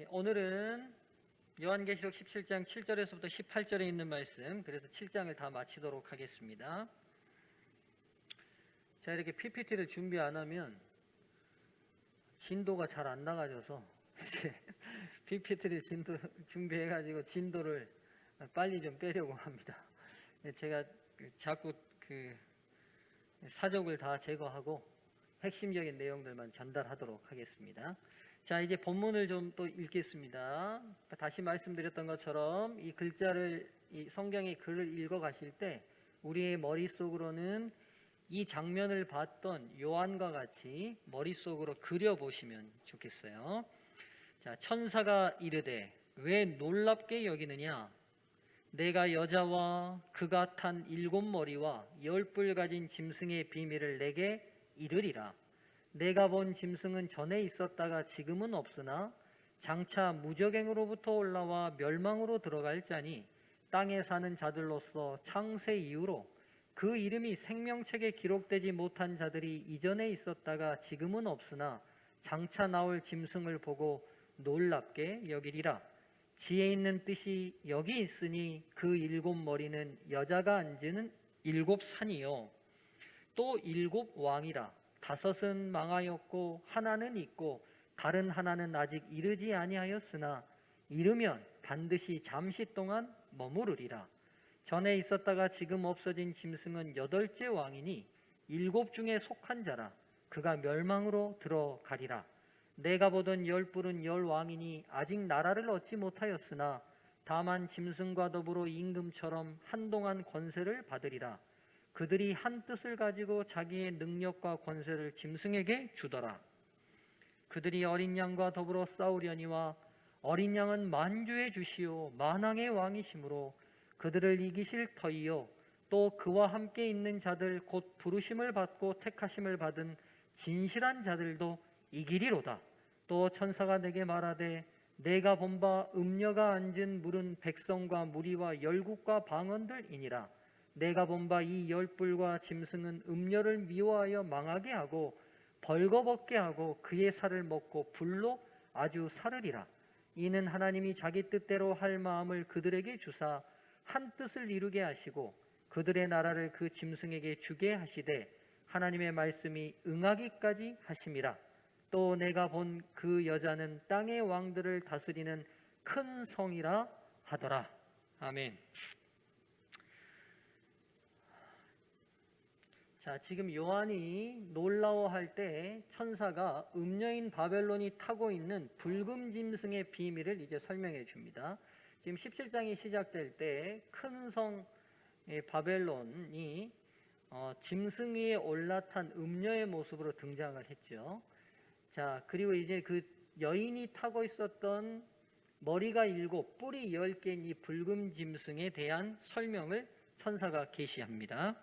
오늘은 요한계시록 17장 7절에서부터 18절에 있는 말씀, 그래서 7장을 다 마치도록 하겠습니다. 자, 이렇게 PPT를 준비 안 하면 진도가 잘 안 나가져서 PPT를 준비해가지고 진도를 빨리 좀 빼려고 합니다. 제가 자꾸 사족을 다 제거하고 핵심적인 내용들만 전달하도록 하겠습니다. 자, 이제 본문을 좀 또 읽겠습니다. 다시 말씀드렸던 것처럼 이 글자를, 이 성경의 글을 읽어 가실 때 우리의 머릿속으로는 이 장면을 봤던 요한과 같이 머릿속으로 그려 보시면 좋겠어요. 자, 천사가 이르되 왜 놀랍게 여기느냐? 내가 여자와 그가 탄 7머리와 10뿔 가진 짐승의 비밀을 내게 이르리라. 내가 본 짐승은 전에 있었다가 지금은 없으나 장차 무적행으로부터 올라와 멸망으로 들어갈 자니 땅에 사는 자들로서 창세 이후로 그 이름이 생명책에 기록되지 못한 자들이 이전에 있었다가 지금은 없으나 장차 나올 짐승을 보고 놀랍게 여기리라. 지혜 있는 뜻이 여기 있으니 그 7머리는 여자가 앉는 7산이요 또 7왕이라. 5은 망하였고 하나는 있고 다른 하나는 아직 이르지 아니하였으나 이르면 반드시 잠시 동안 머무르리라. 전에 있었다가 지금 없어진 짐승은 8째 왕이니 7 중에 속한 자라. 그가 멸망으로 들어가리라. 내가 보던 10뿔은 10왕이니 아직 나라를 얻지 못하였으나 다만 짐승과 더불어 임금처럼 한동안 권세를 받으리라. 그들이 한 뜻을 가지고 자기의 능력과 권세를 짐승에게 주더라. 그들이 어린 양과 더불어 싸우려니와 어린 양은 만주의 주시오 만왕의 왕이시므로 그들을 이기실 터이요 또 그와 함께 있는 자들 곧 부르심을 받고 택하심을 받은 진실한 자들도 이기리로다. 또 천사가 내게 말하되 내가 본 바 음녀가 앉은 물은 백성과 무리와 열국과 방언들이니라. 내가 본 바 이 10뿔과 짐승은 음녀를 미워하여 망하게 하고 벌거벗게 하고 그의 살을 먹고 불로 아주 사르리라. 이는 하나님이 자기 뜻대로 할 마음을 그들에게 주사 한 뜻을 이루게 하시고 그들의 나라를 그 짐승에게 주게 하시되 하나님의 말씀이 응하기까지 하심이라. 또 내가 본 그 여자는 땅의 왕들을 다스리는 큰 성이라 하더라. 아멘. 자, 지금 요한이 놀라워할 때 천사가 음녀인 바벨론이 타고 있는 붉은 짐승의 비밀을 이제 설명해 줍니다. 지금 17장이 시작될 때 큰 성 바벨론이 짐승 위에 올라탄 음녀의 모습으로 등장을 했죠. 자, 그리고 이제 그 여인이 타고 있었던 머리가 7, 뿔이 10개인 이 붉은 짐승에 대한 설명을 천사가 계시합니다.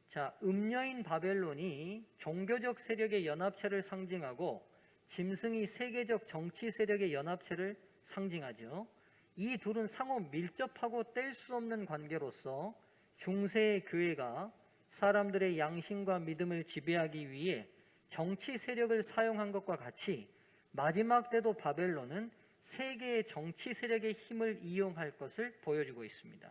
자, 음녀인 바벨론이 종교적 세력의 연합체를 상징하고 짐승이 세계적 정치 세력의 연합체를 상징하죠. 이 둘은 상호 밀접하고 뗄 수 없는 관계로서 중세의 교회가 사람들의 양심과 믿음을 지배하기 위해 정치 세력을 사용한 것과 같이 마지막 때도 바벨론은 세계의 정치 세력의 힘을 이용할 것을 보여주고 있습니다.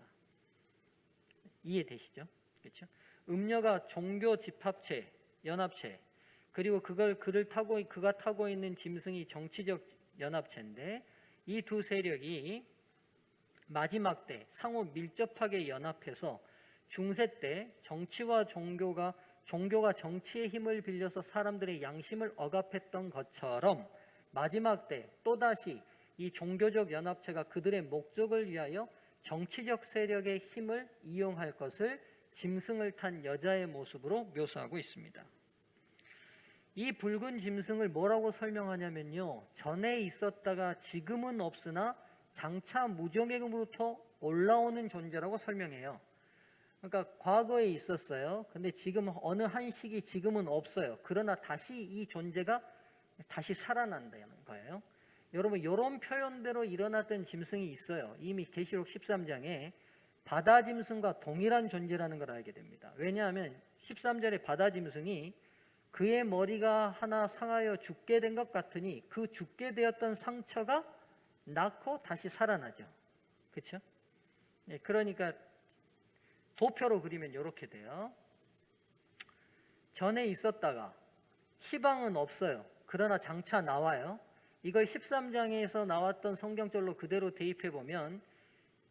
이해되시죠? 그렇죠? 음녀가 종교 집합체, 연합체, 그리고 그가 타고 있는 짐승이 정치적 연합체인데 이 두 세력이 마지막 때 상호 밀접하게 연합해서 중세 때 정치와 종교가 정치의 힘을 빌려서 사람들의 양심을 억압했던 것처럼 마지막 때 또다시 이 종교적 연합체가 그들의 목적을 위하여 정치적 세력의 힘을 이용할 것을 짐승을 탄 여자의 모습으로 묘사하고 있습니다. 이 붉은 짐승을 뭐라고 설명하냐면요, 전에 있었다가 지금은 없으나 장차 무정행으로부터 올라오는 존재라고 설명해요. 그러니까 과거에 있었어요. 근데 지금 어느 한 시기 지금은 없어요. 그러나 다시 이 존재가 다시 살아난다는 거예요. 여러분, 이런 표현대로 일어났던 짐승이 있어요. 이미 계시록 13장에 바다 짐승과 동일한 존재라는 걸 알게 됩니다. 왜냐하면 13절에 바다 짐승이 그의 머리가 하나 상하여 죽게 된 것 같으니 그 죽게 되었던 상처가 낫고 다시 살아나죠. 그렇죠? 예, 그러니까 도표로 그리면 이렇게 돼요. 전에 있었다가 시방은 없어요. 그러나 장차 나와요. 이걸 13장에서 나왔던 성경절로 그대로 대입해 보면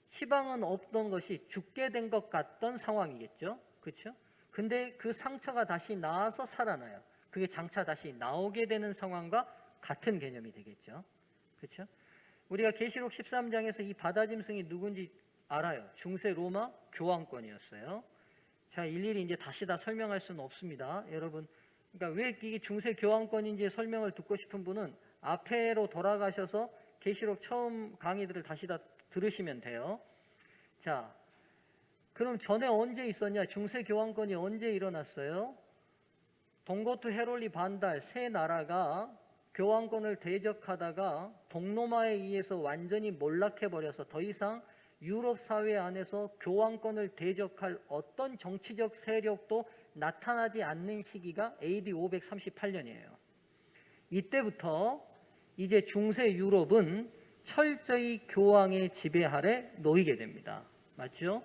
시방은 없던 것이 죽게 된 것 같던 상황이겠죠. 그렇죠? 근데 그 상처가 다시 나아서 살아나요. 그게 장차 다시 나오게 되는 상황과 같은 개념이 되겠죠. 그렇죠? 우리가 계시록 13장에서 이 바다짐승이 누군지 알아요. 중세 로마 교황권이었어요. 자, 일일이 이제 다시 다 설명할 수는 없습니다. 여러분, 그러니까 왜 이게 중세 교황권인지 설명을 듣고 싶은 분은 앞에로 돌아가셔서 계시록 처음 강의들을 다시 다 들으시면 돼요. 자, 그럼 전에 언제 있었냐? 중세 교황권이 언제 일어났어요? 동고트 헤롤리 반달 세 나라가 교황권을 대적하다가 동로마에 의해서 완전히 몰락해버려서 더 이상 유럽 사회 안에서 교황권을 대적할 어떤 정치적 세력도 나타나지 않는 시기가 AD 538년이에요. 이때부터 이제 중세 유럽은 철저히 교황의 지배 아래 놓이게 됩니다. 맞죠?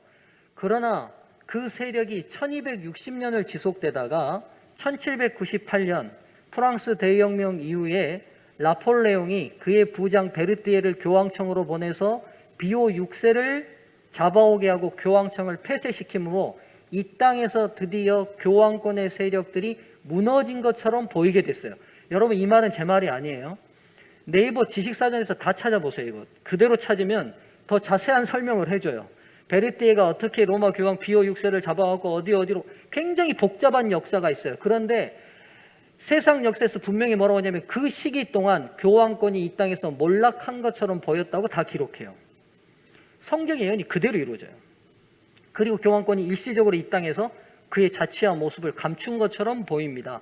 그러나 그 세력이 1260년을 지속되다가 1798년 프랑스 대혁명 이후에 나폴레옹이 그의 부장 베르티에를 교황청으로 보내서 비오 6세를 잡아오게 하고 교황청을 폐쇄시키므로 이 땅에서 드디어 교황권의 세력들이 무너진 것처럼 보이게 됐어요. 여러분, 이 말은 제 말이 아니에요. 네이버 지식사전에서 다 찾아보세요. 이거 그대로 찾으면 더 자세한 설명을 해줘요. 베르티에가 어떻게 로마 교황 비오 6세를 잡아갖고 어디로 굉장히 복잡한 역사가 있어요. 그런데 세상 역사에서 분명히 뭐라고 하냐면 그 시기 동안 교황권이 이 땅에서 몰락한 것처럼 보였다고 다 기록해요. 성경 예언이 그대로 이루어져요. 그리고 교황권이 일시적으로 이 땅에서 그의 자취한 모습을 감춘 것처럼 보입니다.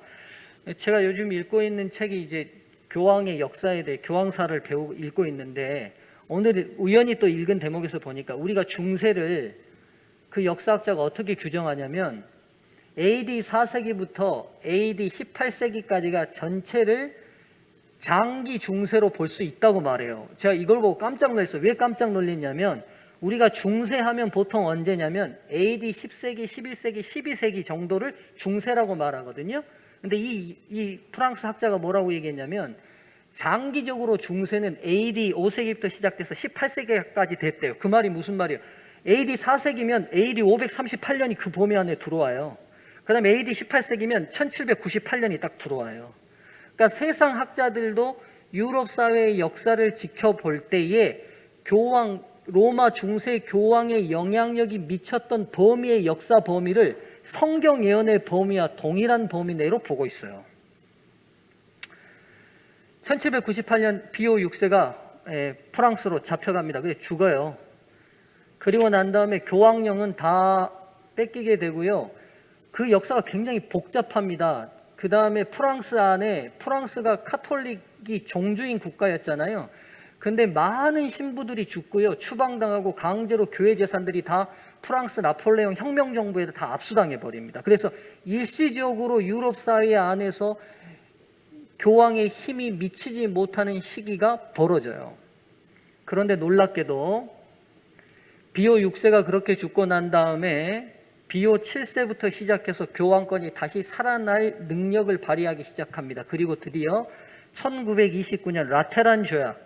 제가 요즘 읽고 있는 책이 이제 교황의 역사에 대해 교황사를 읽고 있는데 오늘 우연히 또 읽은 대목에서 보니까 우리가 중세를 그 역사학자가 어떻게 규정하냐면 AD 4세기부터 AD 18세기까지가 전체를 장기 중세로 볼 수 있다고 말해요. 제가 이걸 보고 깜짝 놀랐어요. 왜 깜짝 놀랐냐면 우리가 중세하면 보통 언제냐면 AD 10세기, 11세기, 12세기 정도를 중세라고 말하거든요. 근데 이 프랑스 학자가 뭐라고 얘기했냐면 장기적으로 중세는 AD 5세기부터 시작돼서 18세기까지 됐대요. 그 말이 무슨 말이에요? AD 4세기면 AD 538년이 그 범위 안에 들어와요. 그 다음에 AD 18세기면 1798년이 딱 들어와요. 그러니까 세상 학자들도 유럽 사회의 역사를 지켜볼 때에 로마 중세 교황의 영향력이 미쳤던 범위의 역사 범위를 성경 예언의 범위와 동일한 범위 내로 보고 있어요. 1798년 비오 6세가 프랑스로 잡혀갑니다. 그래서 죽어요. 그리고 난 다음에 교황령은 다 뺏기게 되고요. 그 역사가 굉장히 복잡합니다. 그 다음에 프랑스 안에 프랑스가 카톨릭이 종주인 국가였잖아요. 근데 많은 신부들이 죽고요. 추방당하고 강제로 교회 재산들이 다 프랑스 나폴레옹 혁명정부에 다 압수당해 버립니다. 그래서 일시적으로 유럽 사회 안에서 교황의 힘이 미치지 못하는 시기가 벌어져요. 그런데 놀랍게도 비오 6세가 그렇게 죽고 난 다음에 비오 7세부터 시작해서 교황권이 다시 살아날 능력을 발휘하기 시작합니다. 그리고 드디어 1929년 라테란 조약,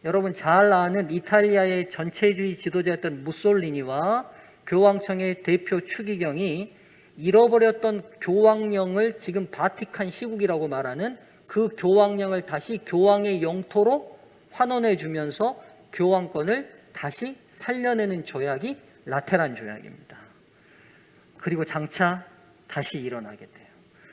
여러분 잘 아는 이탈리아의 전체주의 지도자였던 무솔리니와 교황청의 대표 추기경이 잃어버렸던 교황령을 지금 바티칸 시국이라고 말하는 그 교황령을 다시 교황의 영토로 환원해 주면서 교황권을 다시 살려내는 조약이 라테란 조약입니다. 그리고 장차 다시 일어나게 돼요.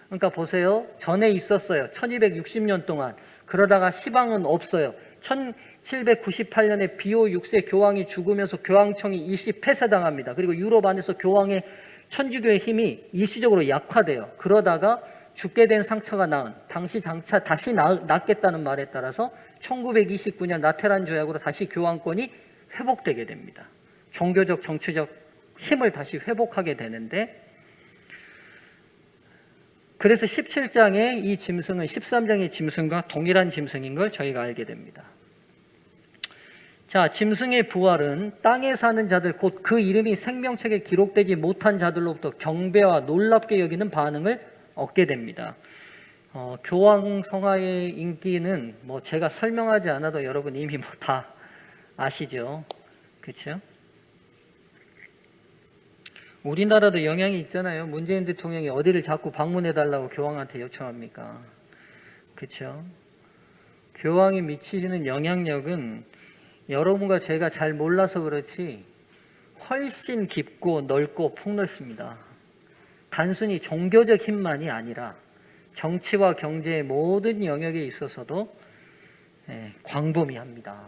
그러니까 보세요. 전에 있었어요. 1260년 동안. 그러다가 시방은 없어요. 1798년에 비오 6세 교황이 죽으면서 교황청이 일시 폐쇄당합니다. 그리고 유럽 안에서 교황의 천주교의 힘이 일시적으로 약화돼요. 그러다가 죽게 된 상처가 나은 당시 장차 다시 낫겠다는 말에 따라서 1929년 라테란 조약으로 다시 교황권이 회복되게 됩니다. 종교적 정치적 힘을 다시 회복하게 되는데 그래서 17장의 이 짐승은 13장의 짐승과 동일한 짐승인 걸 저희가 알게 됩니다. 자, 짐승의 부활은 땅에 사는 자들, 곧 그 이름이 생명책에 기록되지 못한 자들로부터 경배와 놀랍게 여기는 반응을 얻게 됩니다. 교황 성화의 인기는 뭐 제가 설명하지 않아도 여러분 이미 뭐 다 아시죠? 그렇죠? 우리나라도 영향이 있잖아요. 문재인 대통령이 어디를 자꾸 방문해 달라고 교황한테 요청합니까? 그렇죠? 교황이 미치는 영향력은 여러분과 제가 잘 몰라서 그렇지 훨씬 깊고 넓고 폭넓습니다. 단순히 종교적 힘만이 아니라 정치와 경제의 모든 영역에 있어서도 광범위합니다.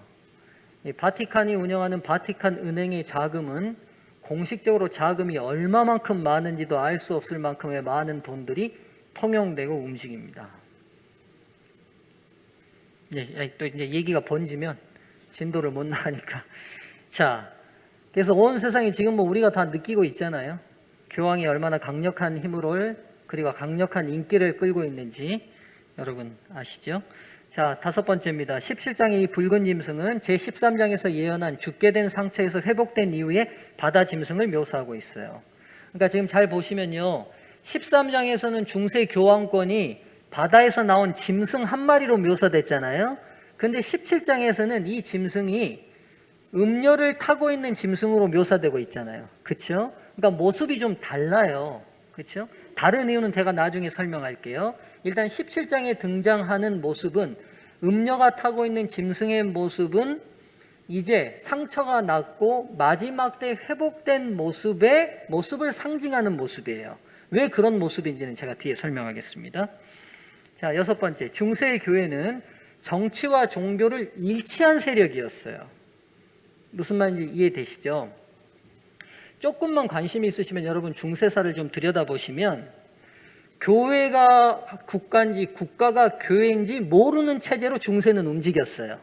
바티칸이 운영하는 바티칸 은행의 자금은 공식적으로 자금이 얼마만큼 많은지도 알 수 없을 만큼의 많은 돈들이 통용되고 움직입니다. 또 이제 얘기가 번지면 진도를 못 나가니까. 자, 그래서 온 세상이 지금 뭐 우리가 다 느끼고 있잖아요. 교황이 얼마나 강력한 힘으로 그리고 강력한 인기를 끌고 있는지 여러분 아시죠? 자, 5번째입니다. 17장의 이 붉은 짐승은 제13장에서 예언한 죽게 된 상처에서 회복된 이후에 바다 짐승을 묘사하고 있어요. 그러니까 지금 잘 보시면요. 13장에서는 중세 교황권이 바다에서 나온 짐승 한 마리로 묘사됐잖아요. 근데 17장에서는 이 짐승이 음료를 타고 있는 짐승으로 묘사되고 있잖아요. 그렇죠? 그러니까 모습이 좀 달라요. 그렇죠? 다른 이유는 제가 나중에 설명할게요. 일단 17장에 등장하는 모습은 음녀가 타고 있는 짐승의 모습은 이제 상처가 났고 마지막 때 회복된 모습을 상징하는 모습이에요. 왜 그런 모습인지는 제가 뒤에 설명하겠습니다. 자, 6번째. 중세의 교회는 정치와 종교를 일치한 세력이었어요. 무슨 말인지 이해되시죠? 조금만 관심이 있으시면 여러분 중세사를 좀 들여다보시면 교회가 국가인지 국가가 교회인지 모르는 체제로 중세는 움직였어요.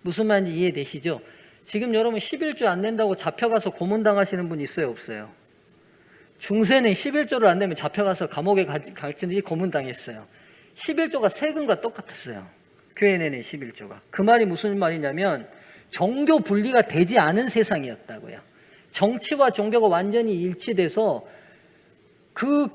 무슨 말인지 이해되시죠? 지금 여러분 11조 안 낸다고 잡혀가서 고문당하시는 분 있어요? 없어요? 중세는 11조를 안 내면 잡혀가서 감옥에 갈지 고문당했어요. 11조가 세금과 똑같았어요. 교회 내내 11조가. 그 말이 무슨 말이냐면 종교 분리가 되지 않은 세상이었다고요. 정치와 종교가 완전히 일치돼서 그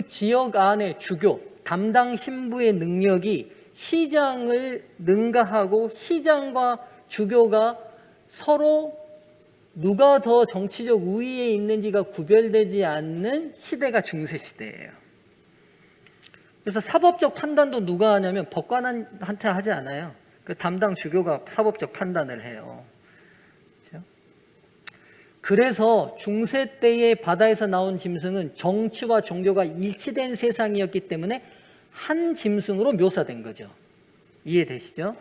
지역 안에 주교, 담당 신부의 능력이 시장을 능가하고 시장과 주교가 서로 누가 더 정치적 우위에 있는지가 구별되지 않는 시대가 중세 시대예요. 그래서 사법적 판단도 누가 하냐면 법관한테 하지 않아요. 그 담당 주교가 사법적 판단을 해요. 그렇죠? 그래서 중세 때의 바다에서 나온 짐승은 정치와 종교가 일치된 세상이었기 때문에 한 짐승으로 묘사된 거죠. 이해되시죠?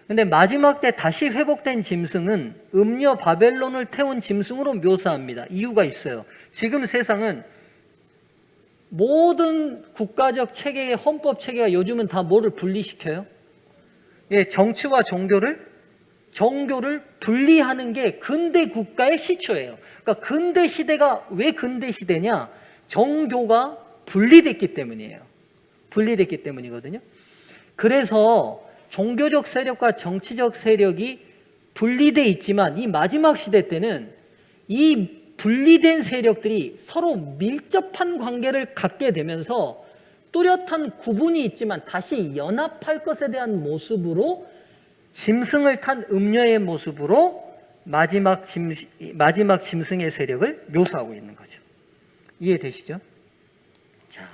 근데 마지막 때 다시 회복된 짐승은 음녀 바벨론을 태운 짐승으로 묘사합니다. 이유가 있어요. 지금 세상은 모든 국가적 체계의 헌법 체계가 요즘은 다 뭐를 분리시켜요? 정치와 종교를 분리하는 게 근대 국가의 시초예요. 그러니까 근대 시대가 왜 근대 시대냐? 종교가 분리됐기 때문이에요. 분리됐기 때문이거든요. 그래서 종교적 세력과 정치적 세력이 분리돼 있지만 이 마지막 시대 때는 이 분리된 세력들이 서로 밀접한 관계를 갖게 되면서 뚜렷한 구분이 있지만 다시 연합할 것에 대한 모습으로 짐승을 탄 음녀의 모습으로 마지막 짐승의 세력을 묘사하고 있는 거죠. 이해되시죠? 자,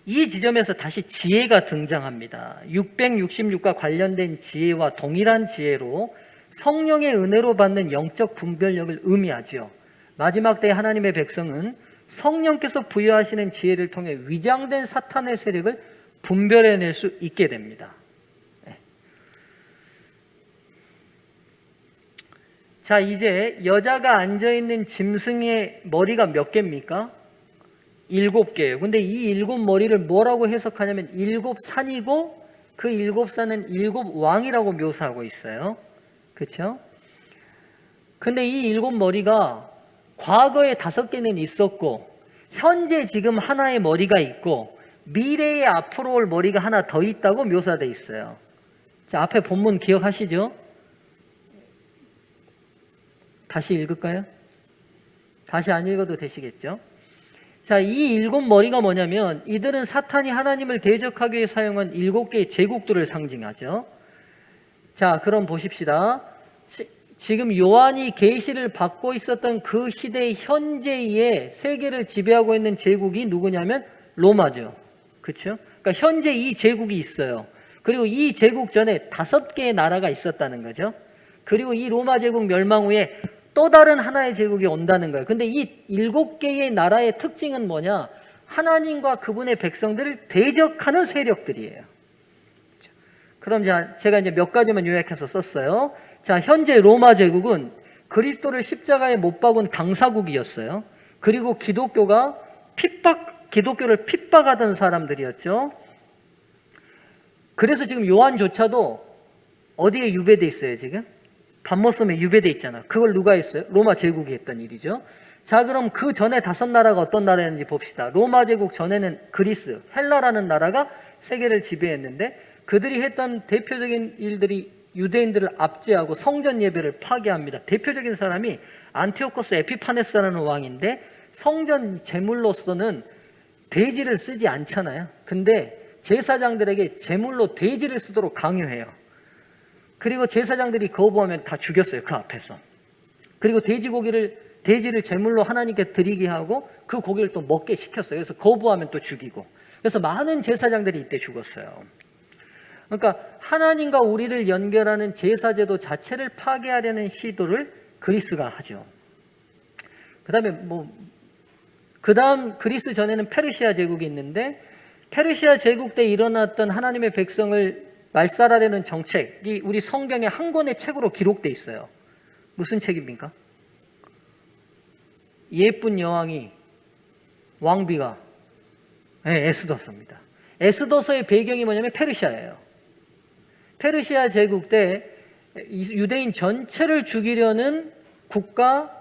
이 지점에서 다시 지혜가 등장합니다. 666과 관련된 지혜와 동일한 지혜로 성령의 은혜로 받는 영적 분별력을 의미하죠. 마지막 때 하나님의 백성은 성령께서 부여하시는 지혜를 통해 위장된 사탄의 세력을 분별해낼 수 있게 됩니다. 자, 이제 여자가 앉아있는 짐승의 머리가 몇 개입니까? 7개예요. 근데 이 7머리를 뭐라고 해석하냐면 7산이고 그 7산은 7왕이라고 묘사하고 있어요. 그렇죠? 근데 이 7머리가 과거에 5개는 있었고 현재 지금 하나의 머리가 있고 미래에 앞으로 올 머리가 하나 더 있다고 묘사되어 있어요. 자, 앞에 본문 기억하시죠? 다시 읽을까요? 다시 안 읽어도 되시겠죠? 자, 이 7머리가 뭐냐면 이들은 사탄이 하나님을 대적하기 위해 사용한 7개의 제국들을 상징하죠. 자, 그럼 보십시다. 지금 요한이 계시를 받고 있었던 그 시대의 현재의 세계를 지배하고 있는 제국이 누구냐면 로마죠. 그렇죠? 그러니까 현재 이 제국이 있어요. 그리고 이 제국 전에 5개의 나라가 있었다는 거죠. 그리고 이 로마 제국 멸망 후에 또 다른 하나의 제국이 온다는 거예요. 근데 이 7개의 나라의 특징은 뭐냐? 하나님과 그분의 백성들을 대적하는 세력들이에요. 그럼 제가 이제 몇 가지만 요약해서 썼어요. 자, 현재 로마 제국은 그리스도를 십자가에 못 박은 당사국이었어요. 그리고 기독교를 핍박하던 사람들이었죠. 그래서 지금 요한조차도 어디에 유배돼 있어요, 지금? 반모섬에 유배돼 있잖아. 그걸 누가 했어요? 로마 제국이 했던 일이죠. 자, 그럼 그 전에 5나라가 어떤 나라였는지 봅시다. 로마 제국 전에는 그리스, 헬라라는 나라가 세계를 지배했는데 그들이 했던 대표적인 일들이 유대인들을 압제하고 성전 예배를 파괴합니다. 대표적인 사람이 안티오코스 에피파네스라는 왕인데 성전 제물로서는 돼지를 쓰지 않잖아요. 근데 제사장들에게 제물로 돼지를 쓰도록 강요해요. 그리고 제사장들이 거부하면 다 죽였어요. 그 앞에서. 그리고 돼지를 제물로 하나님께 드리게 하고 그 고기를 또 먹게 시켰어요. 그래서 거부하면 또 죽이고. 그래서 많은 제사장들이 이때 죽었어요. 그러니까 하나님과 우리를 연결하는 제사제도 자체를 파괴하려는 시도를 그리스가 하죠. 그다음 그리스 전에는 페르시아 제국이 있는데 페르시아 제국 때 일어났던 하나님의 백성을 말살하려는 정책이 우리 성경의 한 권의 책으로 기록되어 있어요. 무슨 책입니까? 예쁜 여왕이 왕비가 에스더서입니다. 에스더서의 배경이 뭐냐면 페르시아예요. 페르시아 제국 때 유대인 전체를 죽이려는 국가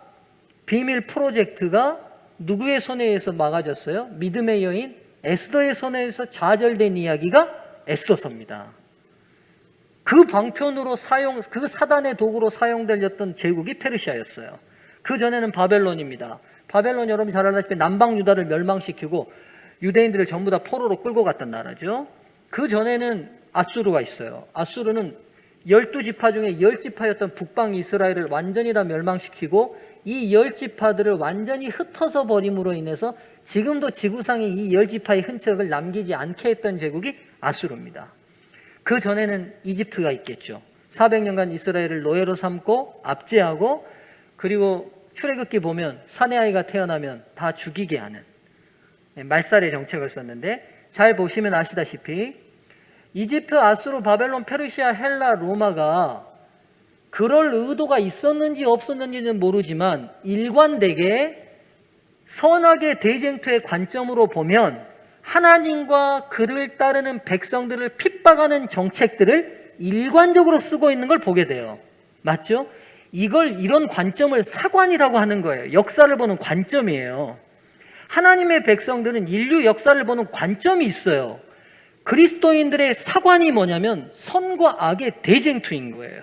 비밀 프로젝트가 누구의 손에 의해서 막아졌어요? 믿음의 여인 에스더의 손에 의해서 좌절된 이야기가 에스더서입니다. 그 방편으로 그 사단의 도구로 사용되었던 제국이 페르시아였어요. 그 전에는 바벨론입니다. 바벨론 여러분이 잘 알다시피 남방 유다를 멸망시키고 유대인들을 전부 다 포로로 끌고 갔던 나라죠. 그 전에는 아수르가 있어요. 아수르는 12지파 중에 10지파였던 북방 이스라엘을 완전히 다 멸망시키고 이 10지파들을 완전히 흩어서 버림으로 인해서 지금도 지구상에 이 10지파의 흔적을 남기지 않게 했던 제국이 아수르입니다. 그 전에는 이집트가 있겠죠. 400년간 이스라엘을 노예로 삼고 압제하고 그리고 출애굽기 보면 사내 아이가 태어나면 다 죽이게 하는 말살의 정책을 썼는데 잘 보시면 아시다시피 이집트, 아수르, 바벨론, 페르시아, 헬라, 로마가 그럴 의도가 있었는지 없었는지는 모르지만 일관되게 선악의 대쟁투의 관점으로 보면 하나님과 그를 따르는 백성들을 핍박하는 정책들을 일관적으로 쓰고 있는 걸 보게 돼요. 맞죠? 이런 관점을 사관이라고 하는 거예요. 역사를 보는 관점이에요. 하나님의 백성들은 인류 역사를 보는 관점이 있어요. 그리스도인들의 사관이 뭐냐면 선과 악의 대쟁투인 거예요.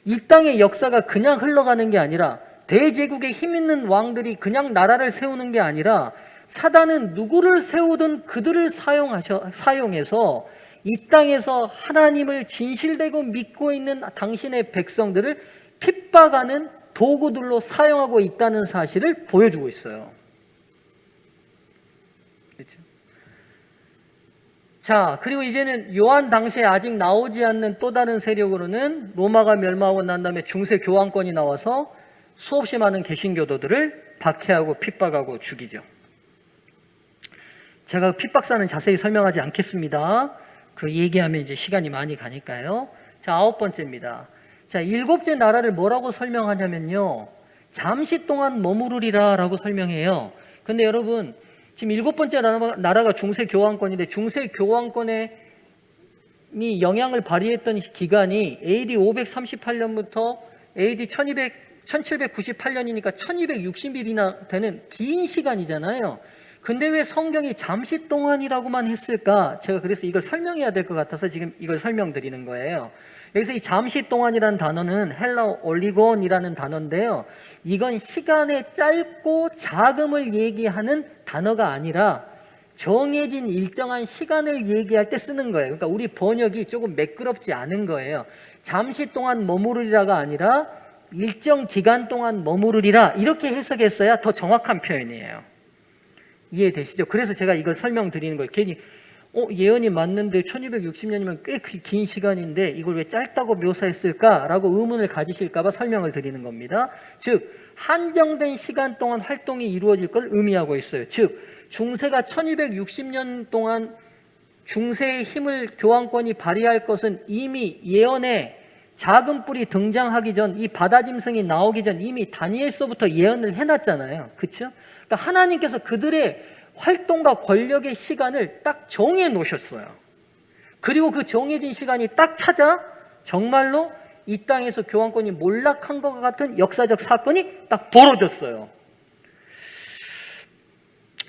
이 땅의 역사가 그냥 흘러가는 게 아니라 대제국의 힘 있는 왕들이 그냥 나라를 세우는 게 아니라 사단은 누구를 세우든 그들을 사용해서 이 땅에서 하나님을 진실되고 믿고 있는 당신의 백성들을 핍박하는 도구들로 사용하고 있다는 사실을 보여주고 있어요. 그렇죠? 자, 그리고 이제는 요한 당시에 아직 나오지 않는 또 다른 세력으로는 로마가 멸망하고 난 다음에 중세 교황권이 나와서 수없이 많은 개신교도들을 박해하고 핍박하고 죽이죠. 제가 핍박사는 자세히 설명하지 않겠습니다. 그 얘기하면 이제 시간이 많이 가니까요. 자, 9번째입니다. 자, 7째 나라를 뭐라고 설명하냐면요. 잠시 동안 머무르리라 라고 설명해요. 근데 여러분, 지금 7번째 나라가 중세 교황권인데 중세 교황권에 영향을 발휘했던 기간이 AD 538년부터 AD 1798년이니까 1260일이나 되는 긴 시간이잖아요. 근데 왜 성경이 잠시 동안이라고만 했을까? 제가 그래서 이걸 설명해야 될 것 같아서 지금 이걸 설명드리는 거예요. 여기서 이 잠시 동안이라는 단어는 헬라어 올리곤이라는 단어인데요. 이건 시간의 짧고 작음을 얘기하는 단어가 아니라 정해진 일정한 시간을 얘기할 때 쓰는 거예요. 그러니까 우리 번역이 조금 매끄럽지 않은 거예요. 잠시 동안 머무르리라가 아니라 일정 기간 동안 머무르리라 이렇게 해석했어야 더 정확한 표현이에요. 이해되시죠? 그래서 제가 이걸 설명드리는 거예요. 괜히 예언이 맞는데 1260년이면 꽤 긴 시간인데 이걸 왜 짧다고 묘사했을까라고 의문을 가지실까 봐 설명을 드리는 겁니다. 즉 한정된 시간 동안 활동이 이루어질 걸 의미하고 있어요. 즉 중세가 1260년 동안 중세의 힘을 교황권이 발휘할 것은 이미 예언에 작은 뿔이 등장하기 전, 이 바다짐승이 나오기 전 이미 다니엘서부터 예언을 해놨잖아요. 그렇죠? 그러니까 하나님께서 그들의 활동과 권력의 시간을 딱 정해 놓으셨어요. 그리고 그 정해진 시간이 딱 찾아 정말로 이 땅에서 교황권이 몰락한 것 같은 역사적 사건이 딱 벌어졌어요.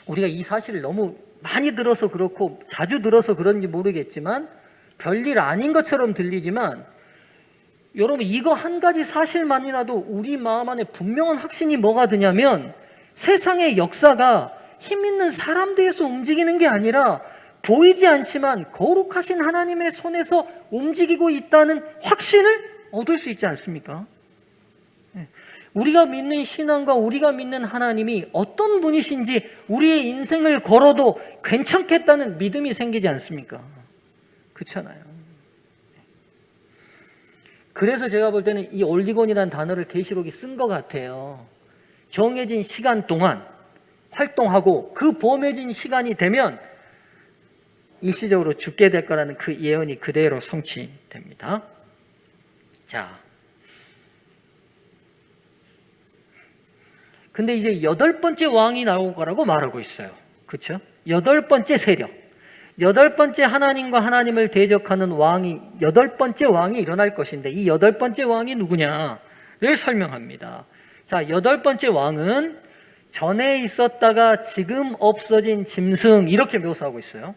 우리가 이 사실을 너무 많이 들어서 그렇고 자주 들어서 그런지 모르겠지만 별일 아닌 것처럼 들리지만 여러분 이거 한 가지 사실만이라도 우리 마음 안에 분명한 확신이 뭐가 드냐면 세상의 역사가 힘 있는 사람들에서 움직이는 게 아니라 보이지 않지만 거룩하신 하나님의 손에서 움직이고 있다는 확신을 얻을 수 있지 않습니까? 우리가 믿는 신앙과 우리가 믿는 하나님이 어떤 분이신지 우리의 인생을 걸어도 괜찮겠다는 믿음이 생기지 않습니까? 그렇잖아요. 그래서 제가 볼 때는 이 올리곤이라는 단어를 계시록이 쓴 것 같아요. 정해진 시간 동안 활동하고 그 범해진 시간이 되면 일시적으로 죽게 될 거라는 그 예언이 그대로 성취됩니다. 자, 근데 이제 8번째 왕이 나올 거라고 말하고 있어요. 그렇죠? 8번째 세력, 8번째 하나님과 하나님을 대적하는 왕이 8번째 왕이 일어날 것인데 이 8번째 왕이 누구냐를 설명합니다. 자, 8번째 왕은 전에 있었다가 지금 없어진 짐승 이렇게 묘사하고 있어요.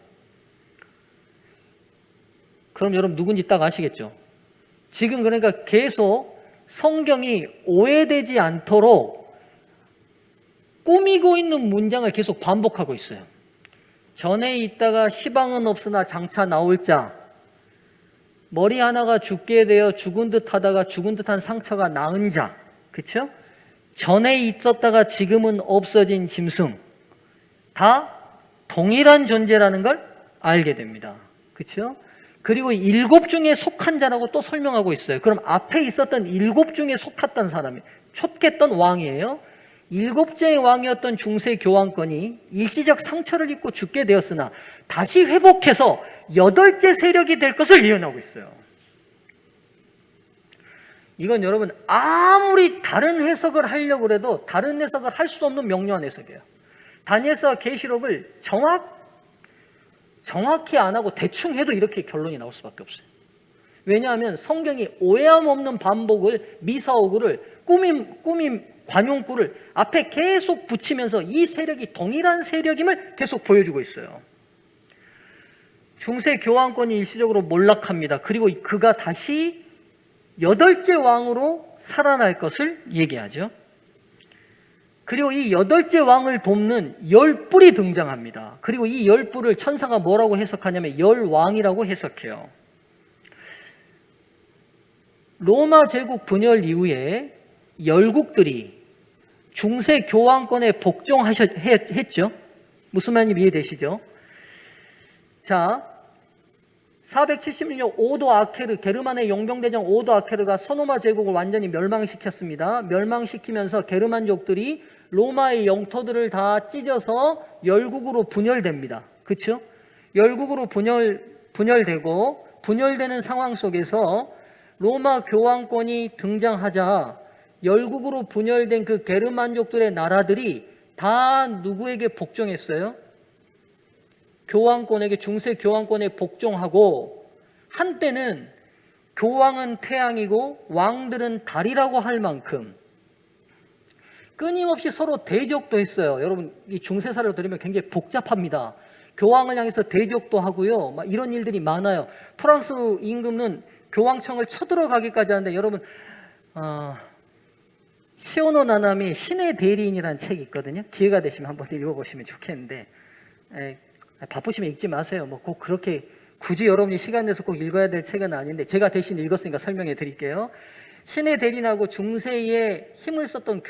그럼 여러분 누군지 딱 아시겠죠? 지금 그러니까 계속 성경이 오해되지 않도록 꾸미고 있는 문장을 계속 반복하고 있어요. 전에 있다가 시방은 없으나 장차 나올 자, 머리 하나가 죽게 되어 죽은 듯 하다가 죽은 듯한 상처가 나은 자, 그렇죠? 전에 있었다가 지금은 없어진 짐승, 다 동일한 존재라는 걸 알게 됩니다. 그렇죠? 그리고 7 중에 속한 자라고 또 설명하고 있어요. 그럼 앞에 있었던 7 중에 속했던 사람이 촉했던 왕이에요. 7째 왕이었던 중세 교황권이 일시적 상처를 입고 죽게 되었으나 다시 회복해서 8째 세력이 될 것을 예언하고 있어요. 이건 여러분 아무리 다른 해석을 하려고 해도 다른 해석을 할 수 없는 명료한 해석이에요. 다니엘서와 계시록을 정확히 안 하고 대충 해도 이렇게 결론이 나올 수밖에 없어요. 왜냐하면 성경이 오해함 없는 반복을 미사오구를 꾸밈 관용구를 앞에 계속 붙이면서 이 세력이 동일한 세력임을 계속 보여주고 있어요. 중세 교황권이 일시적으로 몰락합니다. 그리고 그가 다시 8째 왕으로 살아날 것을 얘기하죠. 그리고 이 8째 왕을 돕는 10뿔이 등장합니다. 그리고 이 10뿔을 천사가 뭐라고 해석하냐면 10왕이라고 해석해요. 로마 제국 분열 이후에 열국들이 중세 교황권에 복종했죠. 무슨 말인지 이해되시죠? 자, 476년 오도 아케르, 게르만의 용병대장 오도 아케르가 서노마 제국을 완전히 멸망시켰습니다. 멸망시키면서 게르만족들이 로마의 영토들을 다 찢어서 열국으로 분열됩니다. 그렇죠? 열국으로 분열되고 분열되는 상황 속에서 로마 교황권이 등장하자 열국으로 분열된 그 게르만족들의 나라들이 다 누구에게 복종했어요? 교황권에게, 중세 교황권에 복종하고, 한때는 교황은 태양이고 왕들은 달이라고 할 만큼 끊임없이 서로 대적도 했어요. 여러분, 이 중세사를 들으면 굉장히 복잡합니다. 교황을 향해서 대적도 하고요. 막 이런 일들이 많아요. 프랑스 임금은 교황청을 쳐들어가기까지 하는데, 여러분, 시오노 나나미 신의 대리인이라는 책이 있거든요. 기회가 되시면 한번 읽어보시면 좋겠는데, 바쁘시면 읽지 마세요. 뭐 꼭 그렇게 굳이 여러분이 시간 내서 꼭 읽어야 될 책은 아닌데, 제가 대신 읽었으니까 설명해 드릴게요. 신의 대리인하고 중세에 힘을 썼던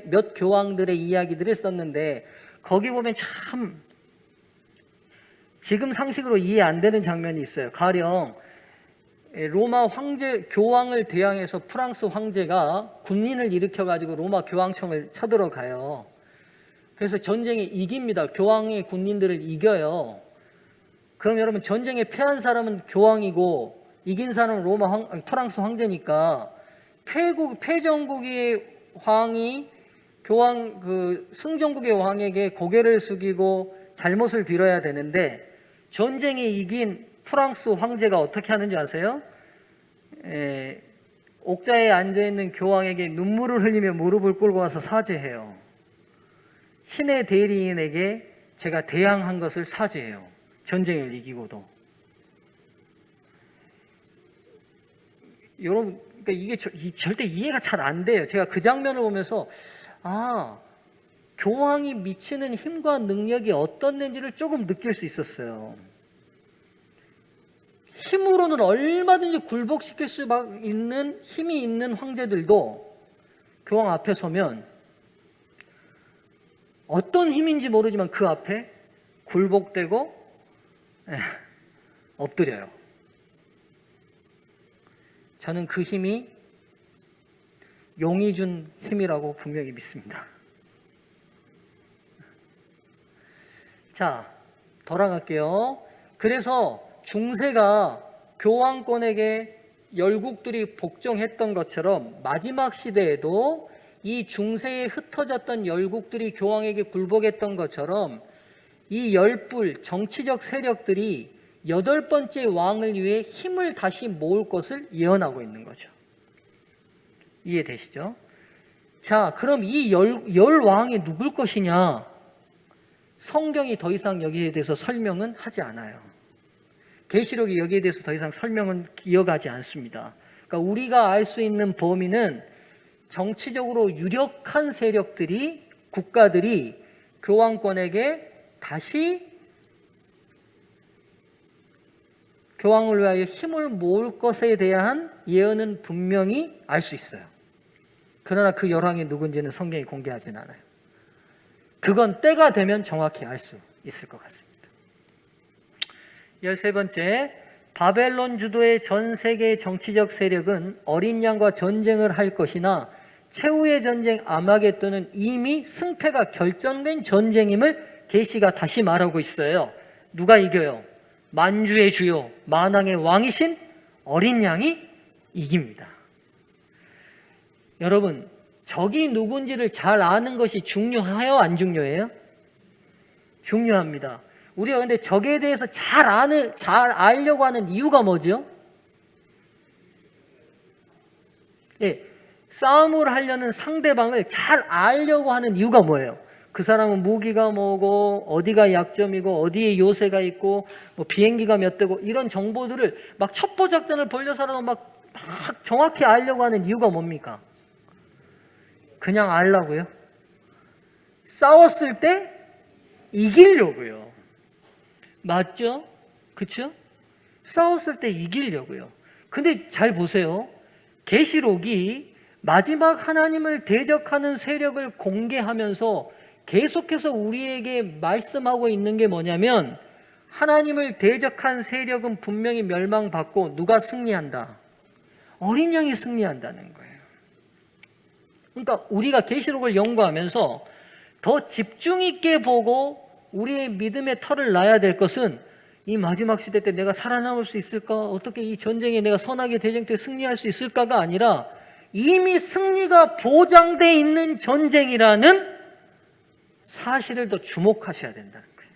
몇 교황들의 이야기들을 썼는데, 거기 보면 참 지금 상식으로 이해 안 되는 장면이 있어요. 가령 로마 교황을 대항해서 프랑스 황제가 군인을 일으켜가지고 로마 교황청을 쳐들어가요. 그래서 전쟁에 이깁니다. 교황의 군인들을 이겨요. 그럼 여러분, 전쟁에 패한 사람은 교황이고 이긴 사람은 프랑스 황제니까 패전국의 왕이 승전국의 왕에게 고개를 숙이고 잘못을 빌어야 되는데, 전쟁에 이긴 프랑스 황제가 어떻게 하는지 아세요? 옥자에 앉아있는 교황에게 눈물을 흘리며 무릎을 꿇고 와서 사죄해요. 신의 대리인에게 제가 대항한 것을 사죄해요. 전쟁을 이기고도. 여러분, 그러니까 이게 절대 이해가 잘 안 돼요. 제가 그 장면을 보면서 교황이 미치는 힘과 능력이 어떤 데인지를 조금 느낄 수 있었어요. 힘으로는 얼마든지 굴복시킬 수 있는 힘이 있는 황제들도 교황 앞에 서면 어떤 힘인지 모르지만 그 앞에 굴복되고 엎드려요. 저는 그 힘이 용이 준 힘이라고 분명히 믿습니다. 자, 돌아갈게요. 그래서 중세가 교황권에게 열국들이 복종했던 것처럼 마지막 시대에도 이 중세에 흩어졌던 열국들이 교황에게 굴복했던 것처럼 이 열불 정치적 세력들이 8번째 왕을 위해 힘을 다시 모을 것을 예언하고 있는 거죠. 이해되시죠? 자, 그럼 이 열 왕이 누굴 것이냐? 성경이 더 이상 여기에 대해서 설명은 하지 않아요. 계시록이 여기에 대해서 더 이상 설명은 이어가지 않습니다. 그러니까 우리가 알 수 있는 범위는 정치적으로 유력한 세력들이, 국가들이 교황권에게 다시 교황을 위하여 힘을 모을 것에 대한 예언은 분명히 알 수 있어요. 그러나 그 열왕이 누군지는 성경이 공개하진 않아요. 그건 때가 되면 정확히 알 수 있을 것 같습니다. 13번째, 바벨론 주도의 전 세계의 정치적 세력은 어린 양과 전쟁을 할 것이나 최후의 전쟁 아마겟돈은 이미 승패가 결정된 전쟁임을 계시가 다시 말하고 있어요. 누가 이겨요? 만주의 주요, 만왕의 왕이신 어린 양이 이깁니다. 여러분, 적이 누군지를 잘 아는 것이 중요해요? 안 중요해요? 중요합니다. 우리가 근데 적에 대해서 잘 알려고 하는 이유가 뭐죠? 싸움을 하려는 상대방을 잘 알려고 하는 이유가 뭐예요? 그 사람은 무기가 뭐고 어디가 약점이고 어디에 요새가 있고 뭐 비행기가 몇 대고 이런 정보들을 막 첩보작전을 벌려서라도 막 정확히 알려고 하는 이유가 뭡니까? 그냥 알라고요? 싸웠을 때 이기려고요. 맞죠? 그렇죠? 싸웠을 때 이기려고요. 근데 잘 보세요. 계시록이 마지막 하나님을 대적하는 세력을 공개하면서 계속해서 우리에게 말씀하고 있는 게 뭐냐면, 하나님을 대적한 세력은 분명히 멸망받고 누가 승리한다? 어린 양이 승리한다는 거예요. 그러니까 우리가 계시록을 연구하면서 더 집중 있게 보고 우리의 믿음의 털을 놔야 될 것은, 이 마지막 시대 때 내가 살아남을 수 있을까? 어떻게 이 전쟁에 내가 선하게 대적돼 승리할 수 있을까가 아니라, 이미 승리가 보장되어 있는 전쟁이라는 사실을 더 주목하셔야 된다는 거예요.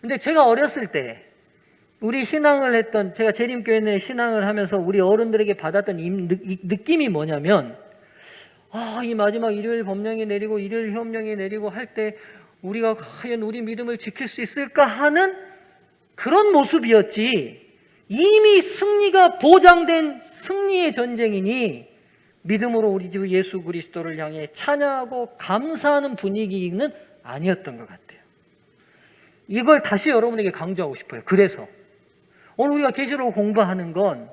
근데 제가 어렸을 때 우리 신앙을 했던, 제가 재림교회 내 신앙을 하면서 우리 어른들에게 받았던 이 느낌이 뭐냐면, 이 마지막 일요일 법령이 내리고 일요일 협령이 내리고 할 때 우리가 과연 우리 믿음을 지킬 수 있을까 하는 그런 모습이었지, 이미 승리가 보장된 승리의 전쟁이니 믿음으로 우리 주 예수 그리스도를 향해 찬양하고 감사하는 분위기는 아니었던 것 같아요. 이걸 다시 여러분에게 강조하고 싶어요. 그래서 오늘 우리가 계시록 공부하는 건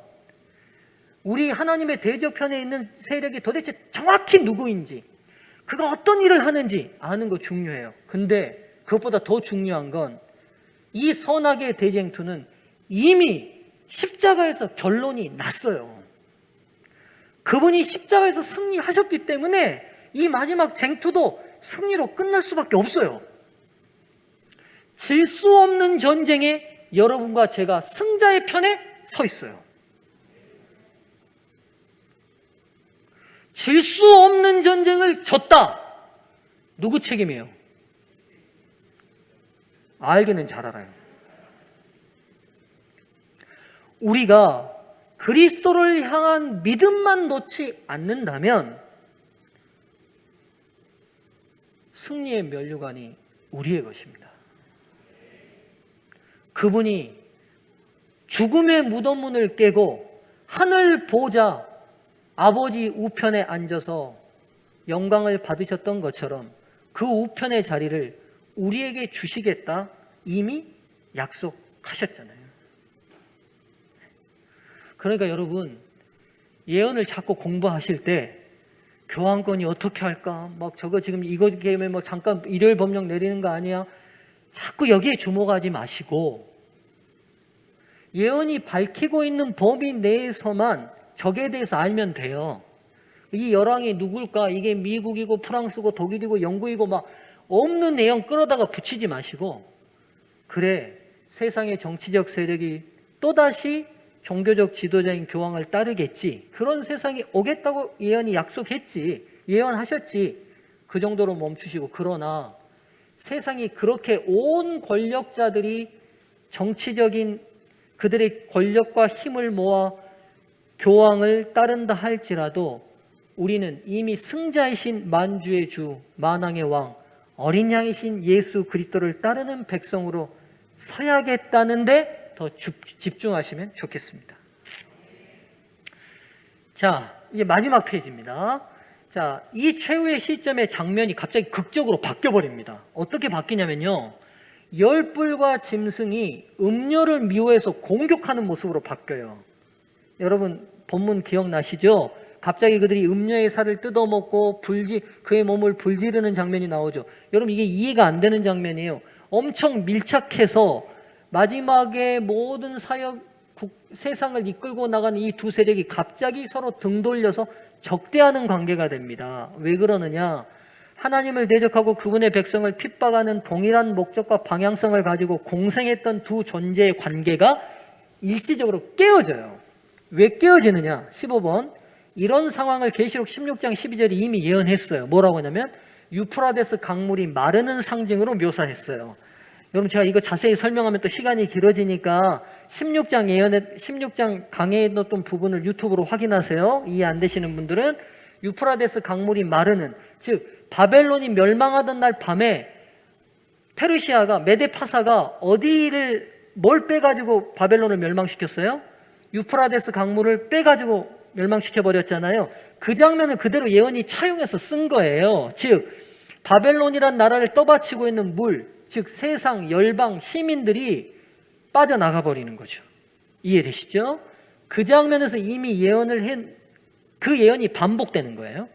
우리 하나님의 대적편에 있는 세력이 도대체 정확히 누구인지, 그가 어떤 일을 하는지 아는 거 중요해요. 근데 그것보다 더 중요한 건 이 선악의 대쟁투는 이미 십자가에서 결론이 났어요. 그분이 십자가에서 승리하셨기 때문에 이 마지막 쟁투도 승리로 끝날 수밖에 없어요. 질 수 없는 전쟁에 여러분과 제가 승자의 편에 서 있어요. 질 수 없는 전쟁을 졌다. 누구 책임이에요? 알기는 잘 알아요. 우리가 그리스도를 향한 믿음만 놓지 않는다면 승리의 면류관이 우리의 것입니다. 그분이 죽음의 무덤문을 깨고 하늘 보좌 아버지 우편에 앉아서 영광을 받으셨던 것처럼 그 우편의 자리를 우리에게 주시겠다 이미 약속하셨잖아요. 그러니까 여러분, 예언을 자꾸 공부하실 때 교환권이 어떻게 할까? 막 저거 지금 이거 게임에 뭐 잠깐 일요일 법령 내리는 거 아니야? 자꾸 여기에 주목하지 마시고 예언이 밝히고 있는 범위 내에서만 적에 대해서 알면 돼요. 이 열왕이 누굴까? 이게 미국이고 프랑스고 독일이고 영국이고 막 없는 내용 끌어다가 붙이지 마시고, 그래 세상의 정치적 세력이 또다시 종교적 지도자인 교황을 따르겠지, 그런 세상이 오겠다고 예언이 약속했지, 예언하셨지, 그 정도로 멈추시고, 그러나 세상이 그렇게 온 권력자들이 정치적인 그들의 권력과 힘을 모아 교황을 따른다 할지라도 우리는 이미 승자이신 만주의 주 만왕의 왕 어린 양이신 예수 그리스도를 따르는 백성으로 서야겠다는데 더 집중하시면 좋겠습니다. 자, 이제 마지막 페이지입니다. 자, 이 최후의 시점의 장면이 갑자기 극적으로 바뀌어버립니다. 어떻게 바뀌냐면요, 열불과 짐승이 음료를 미워해서 공격하는 모습으로 바뀌어요. 여러분 본문 기억나시죠? 갑자기 그들이 음료의 살을 뜯어먹고 그의 몸을 불지르는 장면이 나오죠. 여러분 이게 이해가 안 되는 장면이에요. 엄청 밀착해서 마지막에 모든 세상을 이끌고 나가는 이 두 세력이 갑자기 서로 등 돌려서 적대하는 관계가 됩니다. 왜 그러느냐? 하나님을 대적하고 그분의 백성을 핍박하는 동일한 목적과 방향성을 가지고 공생했던 두 존재의 관계가 일시적으로 깨어져요. 왜 깨어지느냐? 15번, 이런 상황을 계시록 16장 12절이 이미 예언했어요. 뭐라고 하냐면 유프라데스 강물이 마르는 상징으로 묘사했어요. 여러분 제가 이거 자세히 설명하면 또 시간이 길어지니까 16장 강의에 넣었던 부분을 유튜브로 확인하세요. 이해 안 되시는 분들은. 유프라데스 강물이 마르는, 즉 바벨론이 멸망하던 날 밤에 페르시아가, 메데파사가 뭘 빼가지고 바벨론을 멸망시켰어요? 유프라데스 강물을 빼가지고 멸망시켜버렸잖아요. 그 장면을 그대로 예언이 차용해서 쓴 거예요. 즉 바벨론이란 나라를 떠받치고 있는 물, 즉 세상, 열방, 시민들이 빠져나가 버리는 거죠. 이해되시죠? 그 장면에서 이미 그 예언이 반복되는 거예요.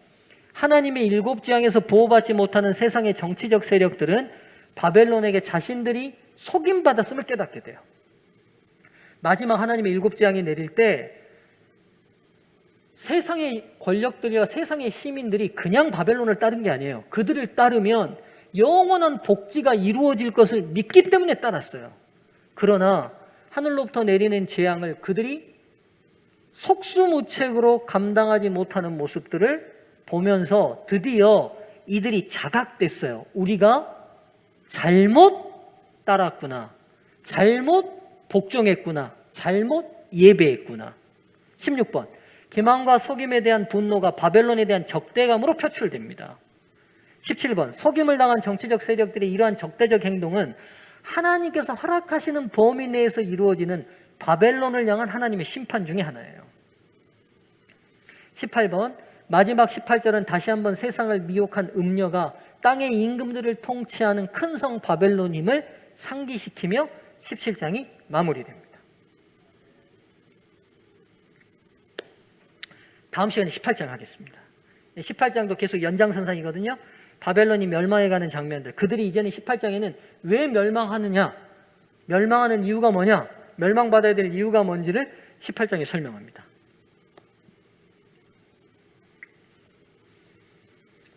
하나님의 일곱 재앙에서 보호받지 못하는 세상의 정치적 세력들은 바벨론에게 자신들이 속임받았음을 깨닫게 돼요. 마지막 하나님의 일곱 재앙이 내릴 때 세상의 권력들이와 세상의 시민들이 그냥 바벨론을 따른 게 아니에요. 그들을 따르면 영원한 복지가 이루어질 것을 믿기 때문에 따랐어요. 그러나 하늘로부터 내리는 재앙을 그들이 속수무책으로 감당하지 못하는 모습들을 보면서 드디어 이들이 자각됐어요. 우리가 잘못 따랐구나, 잘못 복종했구나, 잘못 예배했구나. 16번, 기만과 속임에 대한 분노가 바벨론에 대한 적대감으로 표출됩니다. 17번, 속임을 당한 정치적 세력들의 이러한 적대적 행동은 하나님께서 허락하시는 범위 내에서 이루어지는 바벨론을 향한 하나님의 심판 중에 하나예요. 18번, 마지막 18절은 다시 한번 세상을 미혹한 음녀가 땅의 임금들을 통치하는 큰 성 바벨론임을 상기시키며 17장이 마무리됩니다. 다음 시간에 18장 하겠습니다. 18장도 계속 연장선상이거든요. 바벨론이 멸망해가는 장면들, 그들이 이제는 18장에는 왜 멸망하느냐, 멸망하는 이유가 뭐냐, 멸망받아야 될 이유가 뭔지를 18장에 설명합니다.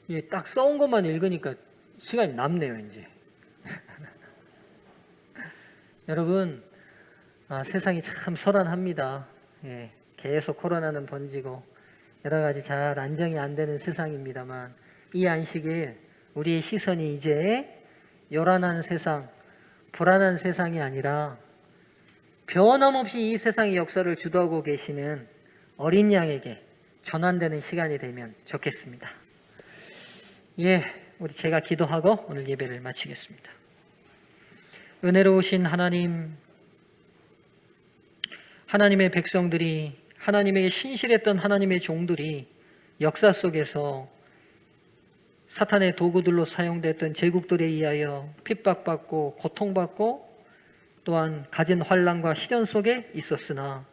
예, 딱 써온 것만 읽으니까 시간이 남네요, 이제. 여러분, 세상이 참 소란합니다. 예, 계속 코로나는 번지고 여러 가지 잘 안정이 안 되는 세상입니다만, 이 안식일 우리의 시선이 이제 요란한 세상, 불안한 세상이 아니라 변함없이 이 세상의 역사를 주도하고 계시는 어린 양에게 전환되는 시간이 되면 좋겠습니다. 예, 우리 제가 기도하고 오늘 예배를 마치겠습니다. 은혜로우신 하나님, 하나님의 백성들이, 하나님에게 신실했던 하나님의 종들이 역사 속에서 사탄의 도구들로 사용됐던 제국들에 의하여 핍박받고 고통받고 또한 가진 환난과 시련 속에 있었으나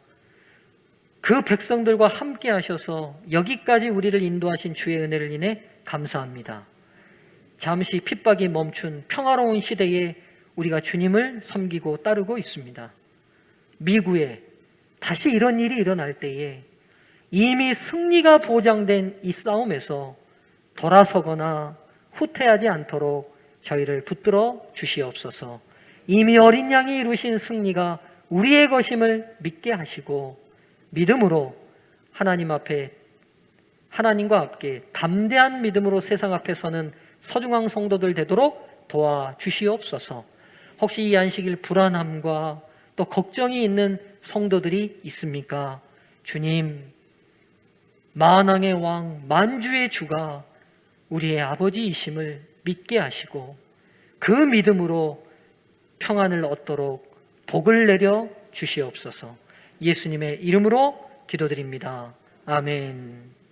그 백성들과 함께 하셔서 여기까지 우리를 인도하신 주의 은혜를 인해 감사합니다. 잠시 핍박이 멈춘 평화로운 시대에 우리가 주님을 섬기고 따르고 있습니다. 미국에 다시 이런 일이 일어날 때에 이미 승리가 보장된 이 싸움에서 돌아서거나 후퇴하지 않도록 저희를 붙들어 주시옵소서. 이미 어린 양이 이루신 승리가 우리의 것임을 믿게 하시고 믿음으로 하나님 앞에, 하나님과 함께 담대한 믿음으로 세상 앞에 서는 서중앙 성도들 되도록 도와주시옵소서. 혹시 이 안식일 불안함과 또 걱정이 있는 성도들이 있습니까? 주님, 만왕의 왕, 만주의 주가 우리의 아버지이심을 믿게 하시고 그 믿음으로 평안을 얻도록 복을 내려 주시옵소서. 예수님의 이름으로 기도드립니다. 아멘.